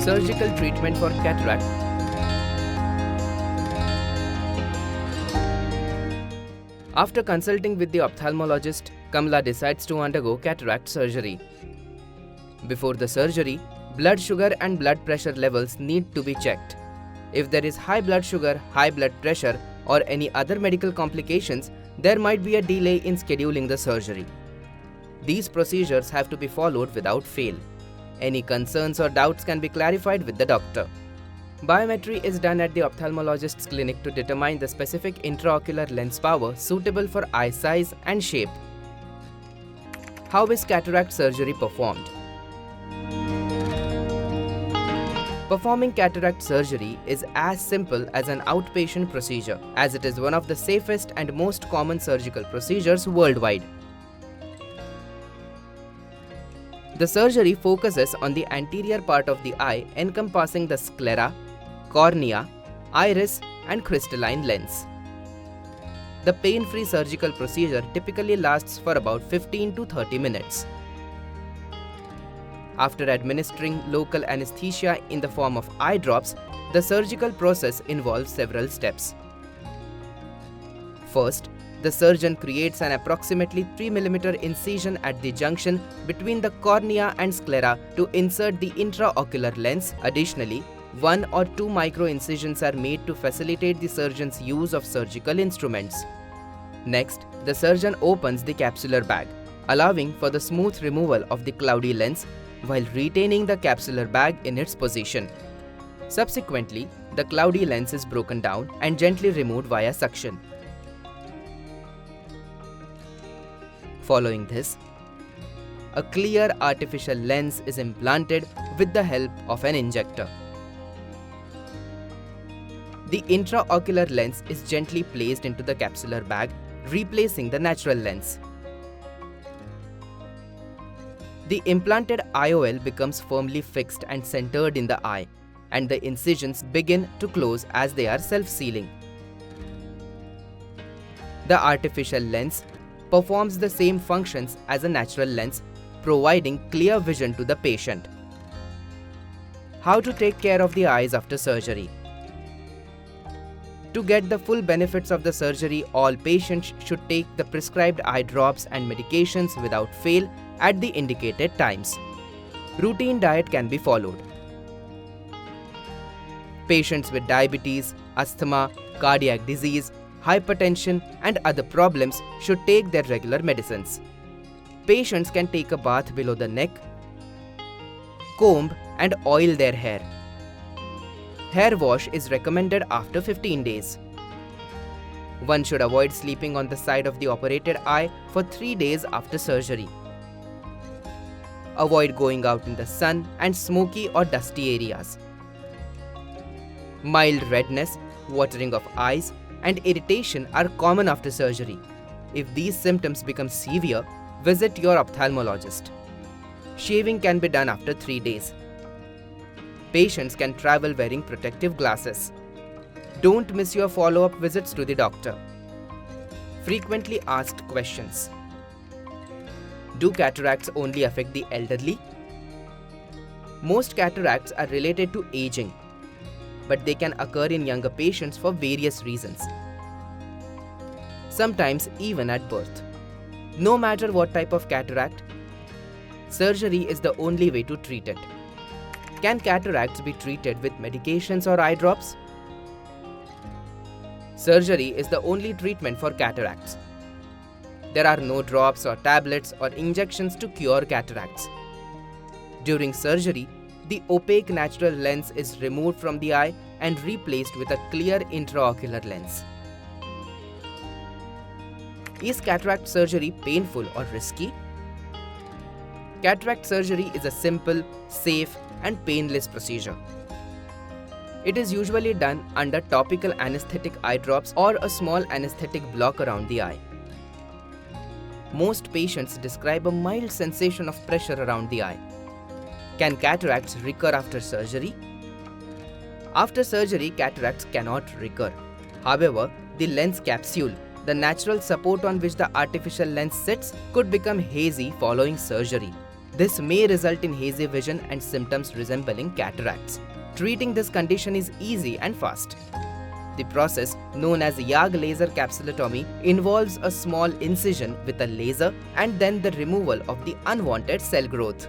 Surgical treatment for cataract. After consulting with the ophthalmologist, Kamala decides to undergo cataract surgery. Before the surgery, blood sugar and blood pressure levels need to be checked. If there is high blood sugar, high blood pressure, or any other medical complications, there might be a delay in scheduling the surgery. These procedures have to be followed without fail. Any concerns or doubts can be clarified with the doctor. Biometry is done at the ophthalmologist's clinic to determine the specific intraocular lens power suitable for eye size and shape. How is cataract surgery performed? Performing cataract surgery is as simple as an outpatient procedure, as it is one of the safest and most common surgical procedures worldwide. The surgery focuses on the anterior part of the eye encompassing the sclera, cornea, iris, and crystalline lens. The pain-free surgical procedure typically lasts for about 15 to 30 minutes. After administering local anesthesia in the form of eye drops, the surgical process involves several steps. First, the surgeon creates an approximately 3 mm incision at the junction between the cornea and sclera to insert the intraocular lens. Additionally, 1 or 2 micro incisions are made to facilitate the surgeon's use of surgical instruments. Next, the surgeon opens the capsular bag, allowing for the smooth removal of the cloudy lens while retaining the capsular bag in its position. Subsequently, the cloudy lens is broken down and gently removed via suction. Following this, a clear artificial lens is implanted with the help of an injector. The intraocular lens is gently placed into the capsular bag, replacing the natural lens. The implanted IOL becomes firmly fixed and centered in the eye, and the incisions begin to close as they are self-sealing. The artificial lens performs the same functions as a natural lens, providing clear vision to the patient. How to take care of the eyes after surgery? To get the full benefits of the surgery, all patients should take the prescribed eye drops and medications without fail at the indicated times. Routine diet can be followed. Patients with diabetes, asthma, cardiac disease, hypertension, and other problems should take their regular medicines. Patients can take a bath below the neck, comb and oil their hair. Hair wash is recommended after 15 days. One should avoid sleeping on the side of the operated eye for 3 days after surgery. Avoid going out in the sun and smoky or dusty areas. Mild redness, watering of eyes, and irritation are common after surgery. If these symptoms become severe, visit your ophthalmologist. Shaving can be done after 3 days. Patients can travel wearing protective glasses. Don't miss your follow-up visits to the doctor. Frequently asked questions. Do cataracts only affect the elderly? Most cataracts are related to aging, but they can occur in younger patients for various reasons. Sometimes even at birth. No matter what type of cataract, surgery is the only way to treat it. Can cataracts be treated with medications or eye drops? Surgery is the only treatment for cataracts. There are no drops or tablets or injections to cure cataracts. During surgery, the opaque natural lens is removed from the eye and replaced with a clear intraocular lens. Is cataract surgery painful or risky? Cataract surgery is a simple, safe, and painless procedure. It is usually done under topical anesthetic eye drops or a small anesthetic block around the eye. Most patients describe a mild sensation of pressure around the eye. Can cataracts recur after surgery? After surgery, cataracts cannot recur. However, the lens capsule, the natural support on which the artificial lens sits, could become hazy following surgery. This may result in hazy vision and symptoms resembling cataracts. Treating this condition is easy and fast. The process, known as YAG laser capsulotomy, involves a small incision with a laser and then the removal of the unwanted cell growth.